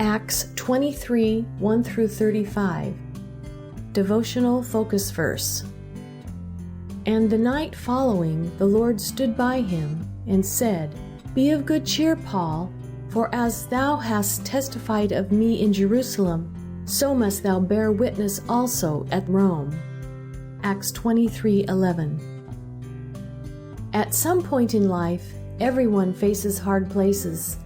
Acts 23, 1-35. Devotional focus verse. And the night following, the Lord stood by him and said, Be of good cheer, Paul, for as thou hast testified of me in Jerusalem, so must thou bear witness also at Rome. Acts 23:11. At some point in life, everyone faces hard places.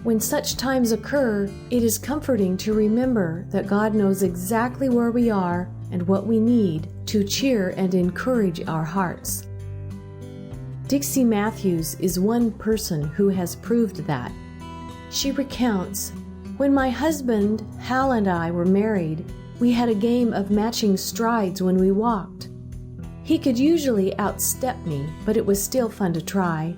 When such times occur, it is comforting to remember that God knows exactly where we are and what we need to cheer and encourage our hearts. Dixie Matthews is one person who has proved that. She recounts, When my husband, Hal, and I were married, we had a game of matching strides when we walked. He could usually outstep me, but it was still fun to try.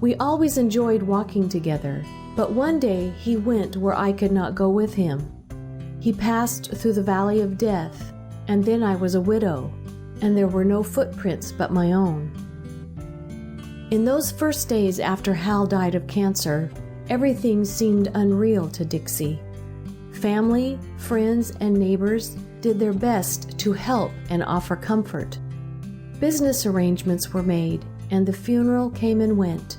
We always enjoyed walking together, but one day he went where I could not go with him. He passed through the valley of death, and then I was a widow, and there were no footprints but my own. In those first days after Hal died of cancer, everything seemed unreal to Dixie. Family, friends, and neighbors did their best to help and offer comfort. Business arrangements were made, and the funeral came and went.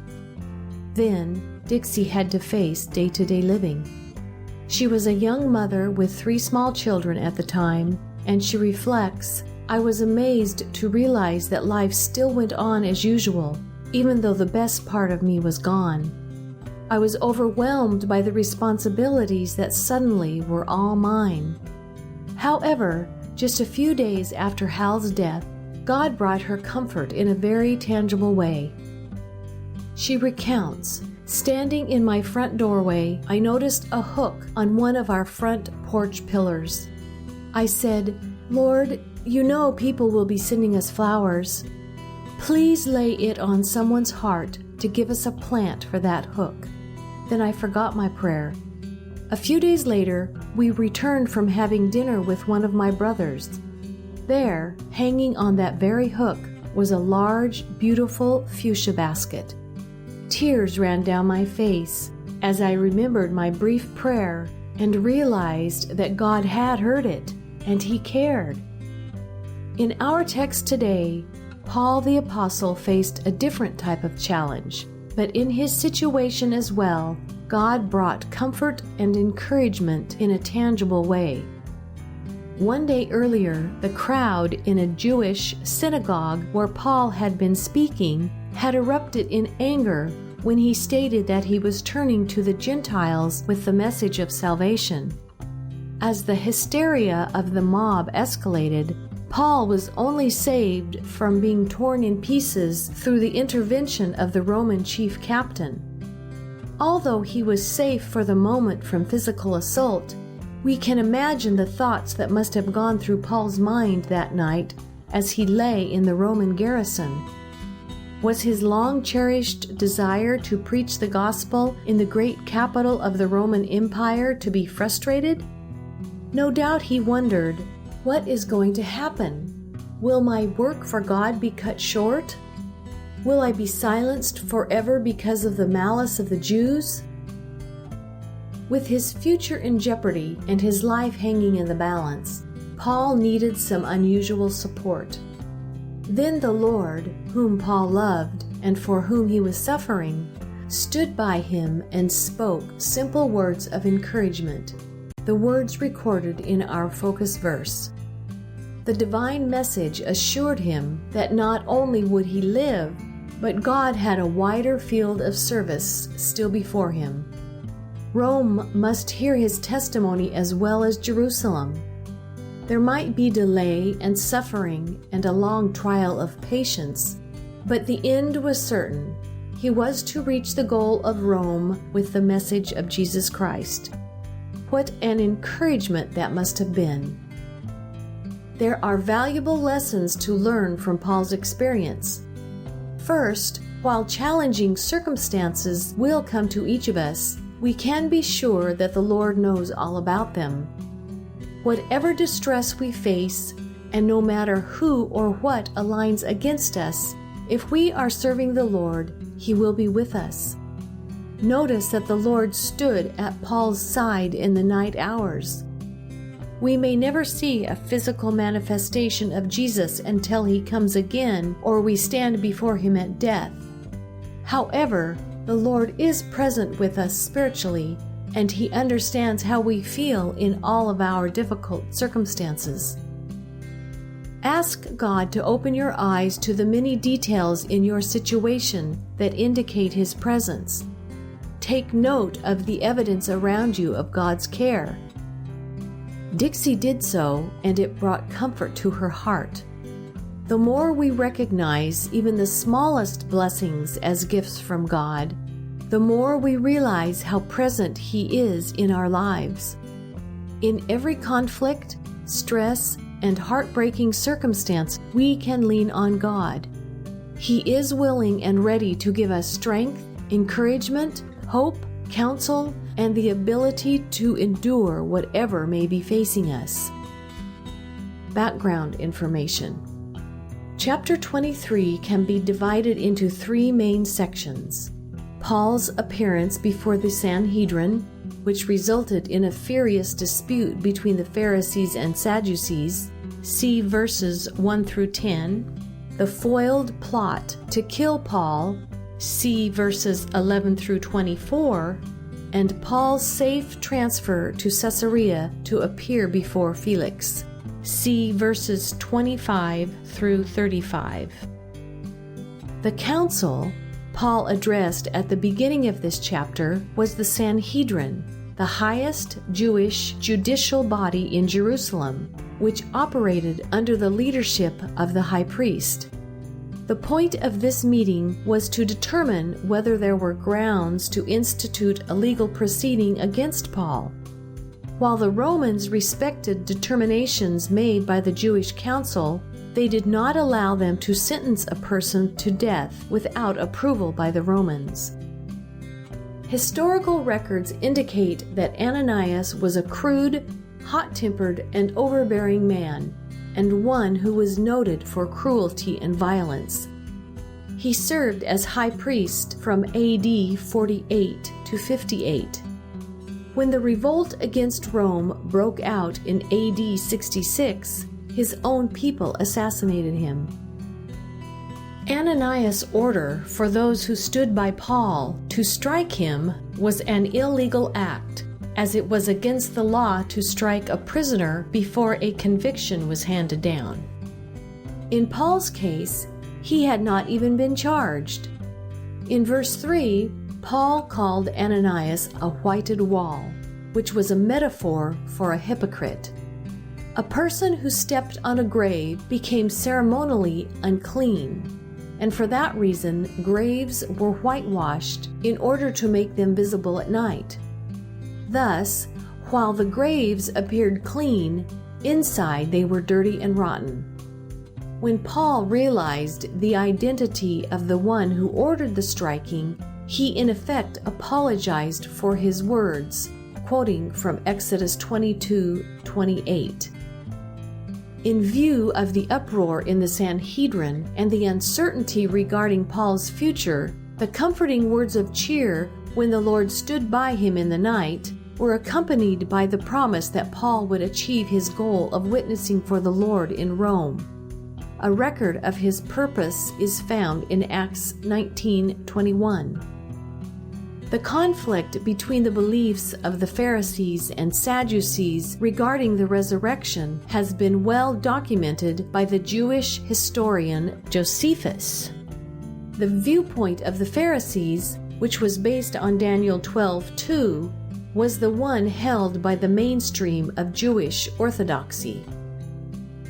Then, Dixie had to face day-to-day living. She was a young mother with 3 small children at the time, and she reflects, I was amazed to realize that life still went on as usual, even though the best part of me was gone. I was overwhelmed by the responsibilities that suddenly were all mine. However, just a few days after Hal's death, God brought her comfort in a very tangible way. She recounts, Standing in my front doorway, I noticed a hook on one of our front porch pillars. I said, Lord, you know people will be sending us flowers. Please lay it on someone's heart to give us a plant for that hook. Then I forgot my prayer. A few days later, we returned from having dinner with one of my brothers. There, hanging on that very hook, was a large, beautiful fuchsia basket. Tears ran down my face as I remembered my brief prayer and realized that God had heard it and He cared. In our text today, Paul the Apostle faced a different type of challenge, but in his situation as well, God brought comfort and encouragement in a tangible way. One day earlier, the crowd in a Jewish synagogue where Paul had been speaking had erupted in anger when he stated that he was turning to the Gentiles with the message of salvation. As the hysteria of the mob escalated, Paul was only saved from being torn in pieces through the intervention of the Roman chief captain. Although he was safe for the moment from physical assault, we can imagine the thoughts that must have gone through Paul's mind that night as he lay in the Roman garrison. Was his long-cherished desire to preach the gospel in the great capital of the Roman Empire to be frustrated? No doubt he wondered, what is going to happen? Will my work for God be cut short? Will I be silenced forever because of the malice of the Jews? With his future in jeopardy and his life hanging in the balance, Paul needed some unusual support. Then the Lord, whom Paul loved and for whom he was suffering, stood by him and spoke simple words of encouragement, the words recorded in our focus verse. The divine message assured him that not only would he live, but God had a wider field of service still before him. Rome must hear his testimony as well as Jerusalem. There might be delay and suffering and a long trial of patience, but the end was certain. He was to reach the goal of Rome with the message of Jesus Christ. What an encouragement that must have been. There are valuable lessons to learn from Paul's experience. First, while challenging circumstances will come to each of us, we can be sure that the Lord knows all about them. Whatever distress we face, and no matter who or what aligns against us, if we are serving the Lord, He will be with us. Notice that the Lord stood at Paul's side in the night hours. We may never see a physical manifestation of Jesus until he comes again or we stand before him at death. However, the Lord is present with us spiritually, and he understands how we feel in all of our difficult circumstances. Ask God to open your eyes to the many details in your situation that indicate his presence. Take note of the evidence around you of God's care. Dixie did so, and it brought comfort to her heart. The more we recognize even the smallest blessings as gifts from God, the more we realize how present he is in our lives. In every conflict, stress, and heartbreaking circumstance, we can lean on God. He is willing and ready to give us strength, encouragement, hope, counsel, and the ability to endure whatever may be facing us. Background information. Chapter 23 can be divided into 3 main sections. Paul's appearance before the Sanhedrin, which resulted in a furious dispute between the Pharisees and Sadducees, see verses 1 through 10. The foiled plot to kill Paul, see verses 11 through 24, and Paul's safe transfer to Caesarea to appear before Felix, see verses 25 through 35. The council Paul addressed at the beginning of this chapter was the Sanhedrin, the highest Jewish judicial body in Jerusalem, which operated under the leadership of the high priest. The point of this meeting was to determine whether there were grounds to institute a legal proceeding against Paul. While the Romans respected determinations made by the Jewish council, they did not allow them to sentence a person to death without approval by the Romans. Historical records indicate that Ananias was a crude, hot-tempered, and overbearing man, and one who was noted for cruelty and violence. He served as high priest from AD 48 to 58. When the revolt against Rome broke out in AD 66, his own people assassinated him. Ananias' order for those who stood by Paul to strike him was an illegal act, as it was against the law to strike a prisoner before a conviction was handed down. In Paul's case, he had not even been charged. In verse 3, Paul called Ananias a whited wall, which was a metaphor for a hypocrite. A person who stepped on a grave became ceremonially unclean, and for that reason, graves were whitewashed in order to make them visible at night. Thus, while the graves appeared clean, inside they were dirty and rotten. When Paul realized the identity of the one who ordered the striking, he in effect apologized for his words, quoting from Exodus 22:28. In view of the uproar in the Sanhedrin and the uncertainty regarding Paul's future, the comforting words of cheer when the Lord stood by him in the night were accompanied by the promise that Paul would achieve his goal of witnessing for the Lord in Rome. A record of his purpose is found in Acts 19:21. The conflict between the beliefs of the Pharisees and Sadducees regarding the resurrection has been well documented by the Jewish historian Josephus. The viewpoint of the Pharisees, which was based on Daniel 12:2, was the one held by the mainstream of Jewish orthodoxy.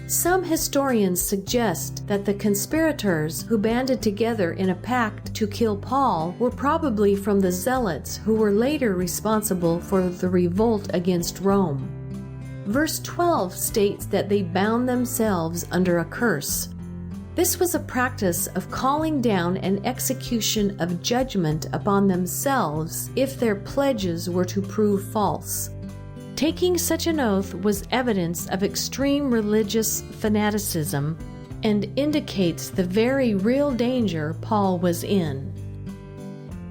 Some historians suggest that the conspirators who banded together in a pact to kill Paul were probably from the Zealots who were later responsible for the revolt against Rome. Verse 12 states that they bound themselves under a curse. This was a practice of calling down an execution of judgment upon themselves if their pledges were to prove false. Taking such an oath was evidence of extreme religious fanaticism and indicates the very real danger Paul was in.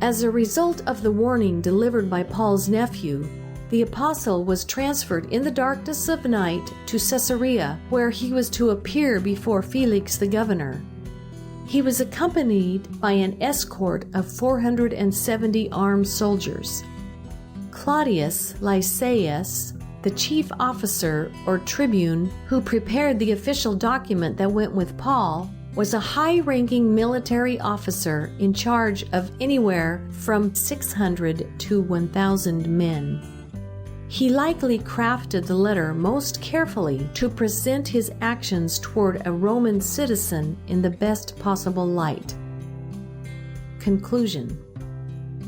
As a result of the warning delivered by Paul's nephew, the apostle was transferred in the darkness of night to Caesarea, where he was to appear before Felix the governor. He was accompanied by an escort of 470 armed soldiers. Claudius Lysias, the chief officer or tribune who prepared the official document that went with Paul, was a high-ranking military officer in charge of anywhere from 600 to 1,000 men. He likely crafted the letter most carefully to present his actions toward a Roman citizen in the best possible light. Conclusion.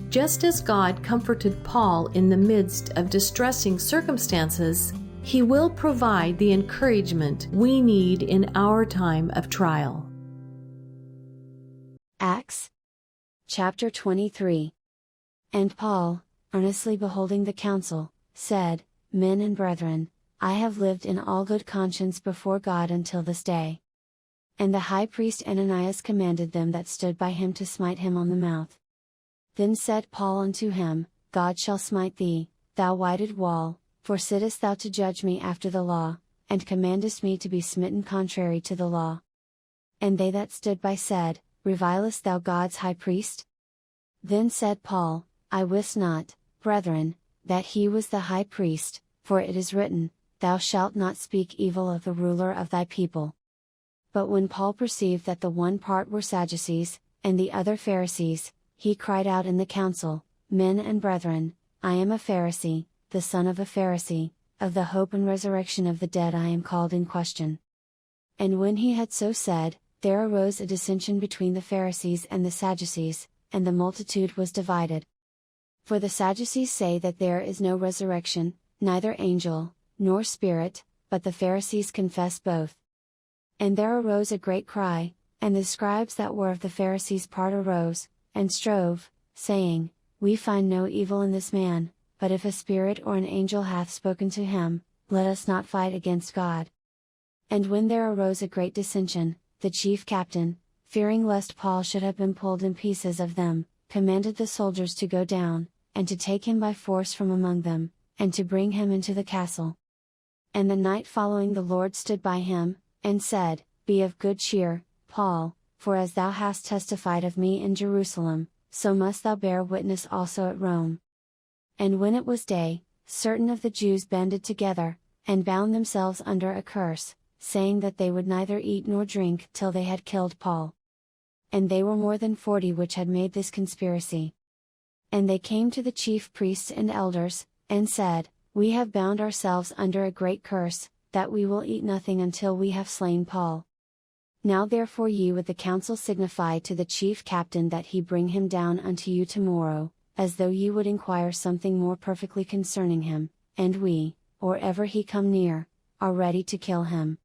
Just as God comforted Paul in the midst of distressing circumstances, He will provide the encouragement we need in our time of trial. Acts chapter 23. And Paul, earnestly beholding the council, said, Men and brethren, I have lived in all good conscience before God until this day. And the high priest Ananias commanded them that stood by him to smite him on the mouth. Then said Paul unto him, God shall smite thee, thou whited wall, for sittest thou to judge me after the law, and commandest me to be smitten contrary to the law? And they that stood by said, Revilest thou God's high priest? Then said Paul, I wist not, brethren, that he was the high priest, for it is written, Thou shalt not speak evil of the ruler of thy people. But when Paul perceived that the one part were Sadducees, and the other Pharisees, he cried out in the council, Men and brethren, I am a Pharisee, the son of a Pharisee, of the hope and resurrection of the dead I am called in question. And when he had so said, there arose a dissension between the Pharisees and the Sadducees, and the multitude was divided. For the Sadducees say that there is no resurrection, neither angel, nor spirit, but the Pharisees confess both. And there arose a great cry, and the scribes that were of the Pharisees' part arose, and strove, saying, We find no evil in this man, but if a spirit or an angel hath spoken to him, let us not fight against God. And when there arose a great dissension, the chief captain, fearing lest Paul should have been pulled in pieces of them, commanded the soldiers to go down, and to take him by force from among them, and to bring him into the castle. And the night following the Lord stood by him, and said, Be of good cheer, Paul, for as thou hast testified of me in Jerusalem, so must thou bear witness also at Rome. And when it was day, certain of the Jews banded together, and bound themselves under a curse, saying that they would neither eat nor drink till they had killed Paul. And they were more than 40 which had made this conspiracy. And they came to the chief priests and elders, and said, We have bound ourselves under a great curse, that we will eat nothing until we have slain Paul. Now therefore ye with the council signify to the chief captain that he bring him down unto you tomorrow, as though ye would inquire something more perfectly concerning him, and we, or ever he come near, are ready to kill him.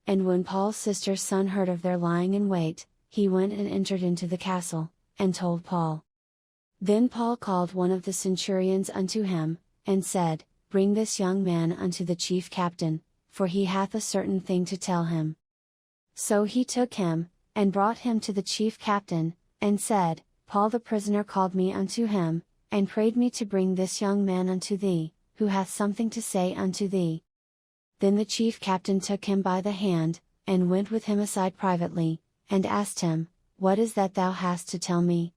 And when Paul's sister's son heard of their lying in wait, he went and entered into the castle, and told Paul. Then Paul called one of the centurions unto him, and said, Bring this young man unto the chief captain, for he hath a certain thing to tell him. So he took him, and brought him to the chief captain, and said, Paul the prisoner called me unto him, and prayed me to bring this young man unto thee, who hath something to say unto thee. Then the chief captain took him by the hand, and went with him aside privately, and asked him, What is that thou hast to tell me?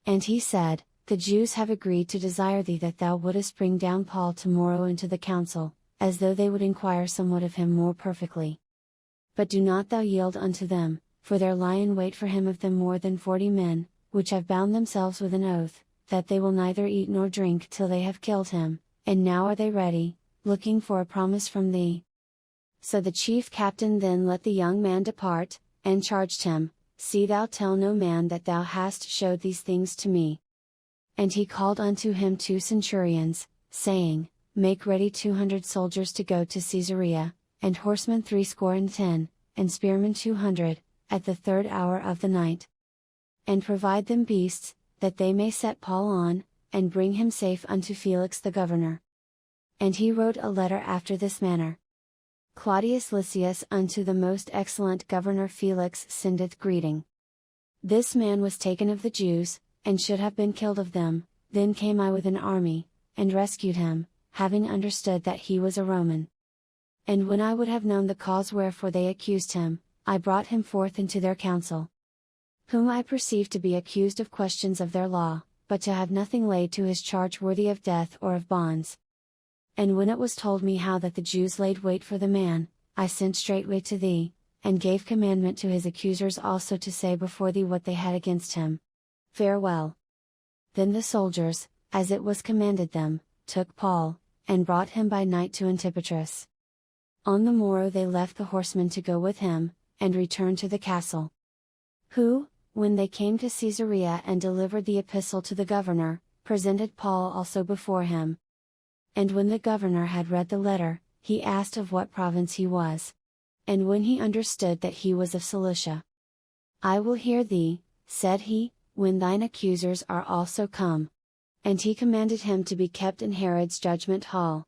And he said, The Jews have agreed to desire thee that thou wouldest bring down Paul tomorrow into the council, as though they would inquire somewhat of him more perfectly. But do not thou yield unto them, for there lie in wait for him of them more than 40 men, which have bound themselves with an oath, that they will neither eat nor drink till they have killed him, and now are they ready, looking for a promise from thee. So the chief captain then let the young man depart, and charged him, See thou tell no man that thou hast showed these things to me. And he called unto him 2 centurions, saying, Make ready 200 soldiers to go to Caesarea, and horsemen 70, and spearmen 200, at the 3rd hour of the night. And provide them beasts, that they may set Paul on, and bring him safe unto Felix the governor. And he wrote a letter after this manner. Claudius Lysias unto the most excellent governor Felix sendeth greeting. This man was taken of the Jews, and should have been killed of them. Then came I with an army, and rescued him, having understood that he was a Roman. And when I would have known the cause wherefore they accused him, I brought him forth into their council, whom I perceived to be accused of questions of their law, but to have nothing laid to his charge worthy of death or of bonds. And when it was told me how that the Jews laid wait for the man, I sent straightway to thee, and gave commandment to his accusers also to say before thee what they had against him. Farewell. Then the soldiers, as it was commanded them, took Paul, and brought him by night to Antipatris. On the morrow they left the horsemen to go with him, and returned to the castle. Who, when they came to Caesarea and delivered the epistle to the governor, presented Paul also before him. And when the governor had read the letter, he asked of what province he was. And when he understood that he was of Cilicia, I will hear thee, said he, when thine accusers are also come. And he commanded him to be kept in Herod's judgment hall,